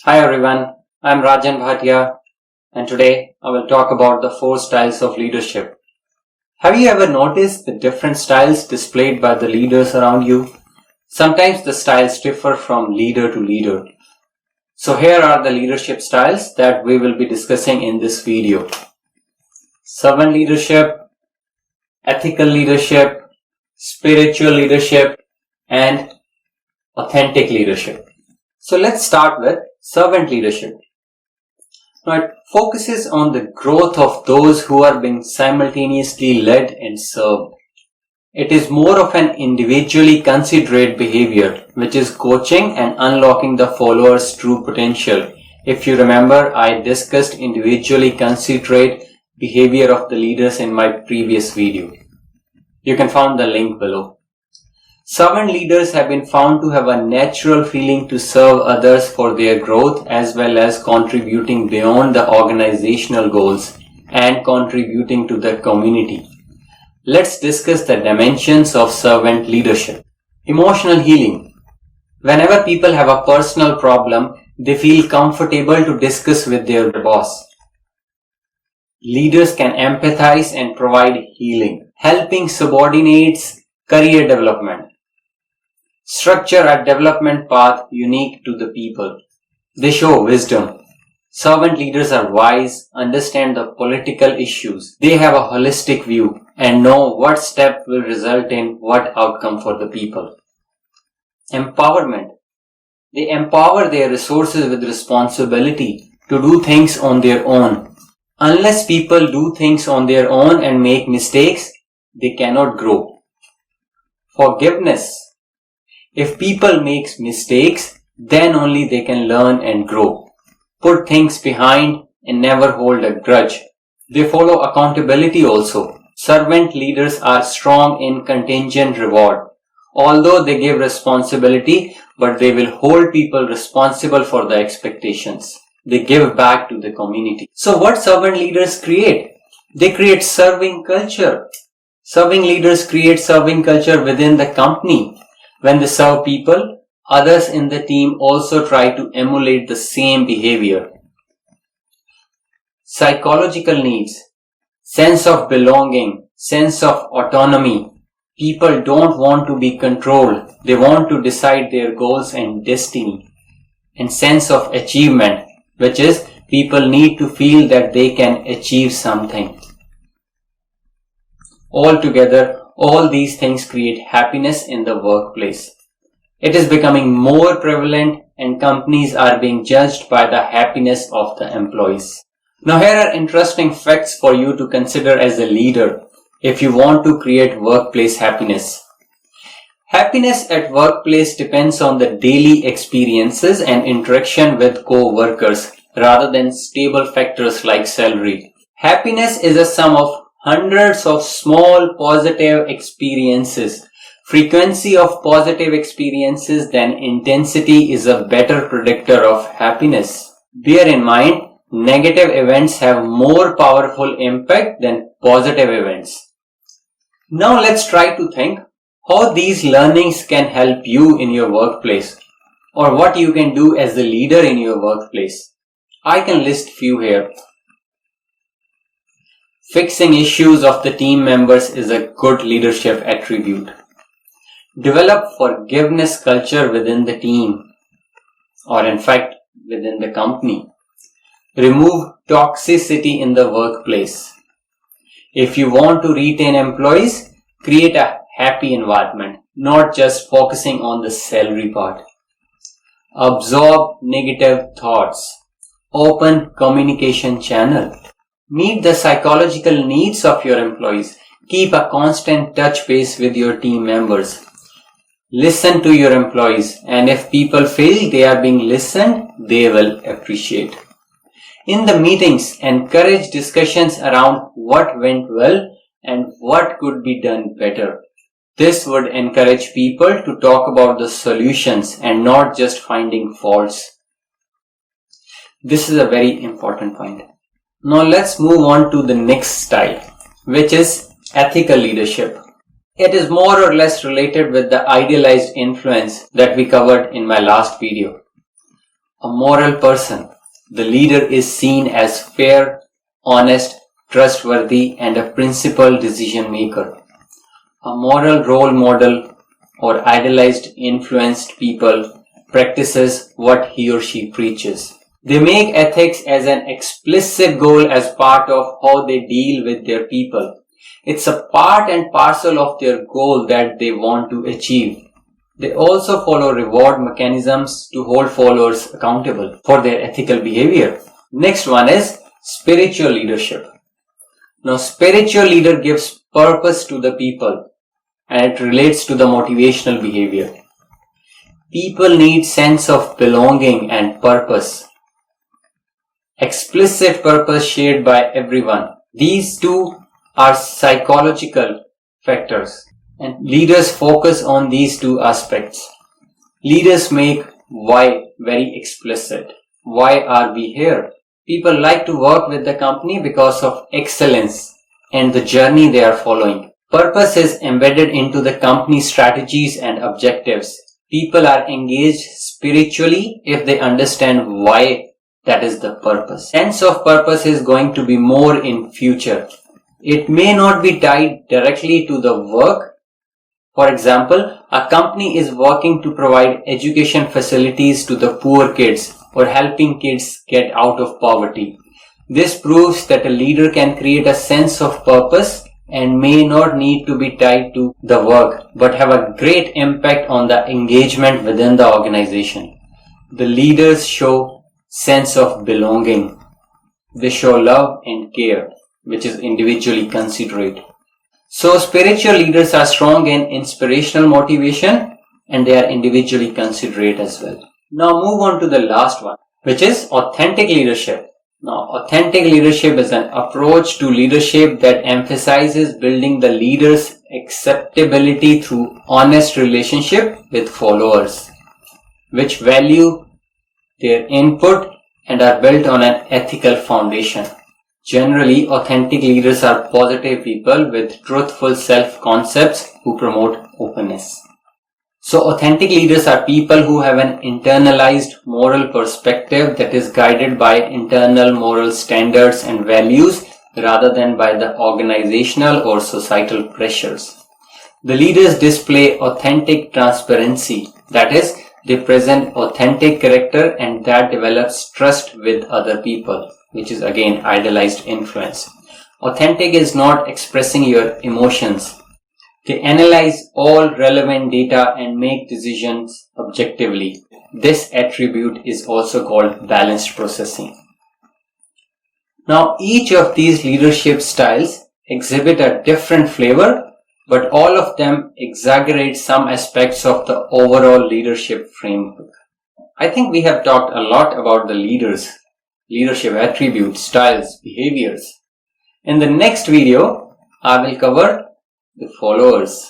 Hi everyone, I'm Rajan Bhatia and today I will talk about the 4 styles of leadership. Have you ever noticed the different styles displayed by the leaders around you? Sometimes the styles differ from leader to leader. So here are the leadership styles that we will be discussing in this video. Servant leadership, ethical leadership, spiritual leadership, and authentic leadership. So let's start with servant leadership. Now it focuses on the growth of those who are being simultaneously led and served. It is more of an individually considerate behavior, which is coaching and unlocking the follower's true potential. If you remember, I discussed individually considerate behavior of the leaders in my previous video. You can find the link below. Servant leaders have been found to have a natural feeling to serve others for their growth as well as contributing beyond the organizational goals and contributing to the community. Let's discuss the dimensions of servant leadership. Emotional healing. Whenever people have a personal problem, they feel comfortable to discuss with their boss. Leaders can empathize and provide healing, helping subordinates career development. Structure a development path unique to the people. They show wisdom. Servant leaders are wise, understand the political issues. They have a holistic view and know what step will result in what outcome for the people. Empowerment. They empower their resources with responsibility to do things on their own. Unless people do things on their own and make mistakes, they cannot grow. Forgiveness. If people make mistakes, then only they can learn and grow. Put things behind and never hold a grudge. They follow accountability also. Servant leaders are strong in contingent reward. Although they give responsibility, but they will hold people responsible for the expectations. They give back to the community. So what servant leaders create? They create serving culture. Serving leaders create serving culture within the company. When they serve people, others in the team also try to emulate the same behavior. Psychological needs, sense of belonging, sense of autonomy. People don't want to be controlled. They want to decide their goals and destiny. And sense of achievement, which is people need to feel that they can achieve something. Altogether, all these things create happiness in the workplace. It is becoming more prevalent and companies are being judged by the happiness of the employees. Now here are interesting facts for you to consider as a leader if you want to create workplace happiness. Happiness at workplace depends on the daily experiences and interaction with co-workers rather than stable factors like salary. Happiness is a sum of hundreds of small positive experiences. Frequency of positive experiences than intensity is a better predictor of happiness. Bear in mind, negative events have more powerful impact than positive events. Now let's try to think how these learnings can help you in your workplace or what you can do as a leader in your workplace. I can list few here. Fixing issues of the team members is a good leadership attribute. Develop forgiveness culture within the team, or in fact within the company. Remove toxicity in the workplace. If you want to retain employees, create a happy environment, not just focusing on the salary part. Absorb negative thoughts. Open communication channel. Meet the psychological needs of your employees. Keep a constant touch base with your team members. Listen to your employees, and if people feel they are being listened, they will appreciate. In the meetings, encourage discussions around what went well and what could be done better. This would encourage people to talk about the solutions and not just finding faults. This is a very important point. Now let's move on to the next style, which is ethical leadership. It is more or less related with the idealized influence that we covered in my last video. a moral person. The leader is seen as fair, honest, trustworthy, and a principled decision maker. A moral role model or idealized influenced people practices what he or she preaches. They make ethics as an explicit goal as part of how they deal with their people. It's a part and parcel of their goal that they want to achieve. They also follow reward mechanisms to hold followers accountable for their ethical behavior. Next one is spiritual leadership. Now, spiritual leader gives purpose to the people and it relates to the motivational behavior. People need sense of belonging and purpose. Explicit purpose shared by everyone. These two are psychological factors and leaders focus on these two aspects. Leaders make why very explicit. Why are we here? People like to work with the company because of excellence and the journey they are following. Purpose is embedded into the company's strategies and objectives. People are engaged spiritually if they understand why that is the purpose. Sense of purpose is going to be more in future. It may not be tied directly to the work. For example, a company is working to provide education facilities to the poor kids or helping kids get out of poverty. This proves that a leader can create a sense of purpose and may not need to be tied to the work, but have a great impact on the engagement within the organization. The leaders show sense of belonging. They show love and care, which is individually considerate. So spiritual leaders are strong in inspirational motivation and they are individually considerate as well. Now move on to the last one, which is authentic leadership. Now, authentic leadership is an approach to leadership that emphasizes building the leader's acceptability through honest relationship with followers, which value their input and are built on an ethical foundation. Generally, authentic leaders are positive people with truthful self-concepts who promote openness. So authentic leaders are people who have an internalized moral perspective that is guided by internal moral standards and values rather than by the organizational or societal pressures. The leaders display authentic transparency, that is, they present authentic character and that develops trust with other people, which is again idealized influence. Authentic is not expressing your emotions. They analyze all relevant data and make decisions objectively. This attribute is also called balanced processing. Now, each of these leadership styles exhibit a different flavor, but all of them exaggerate some aspects of the overall leadership framework. I think we have talked a lot about the leaders, leadership attributes, styles, behaviors. In the next video, I will cover the followers.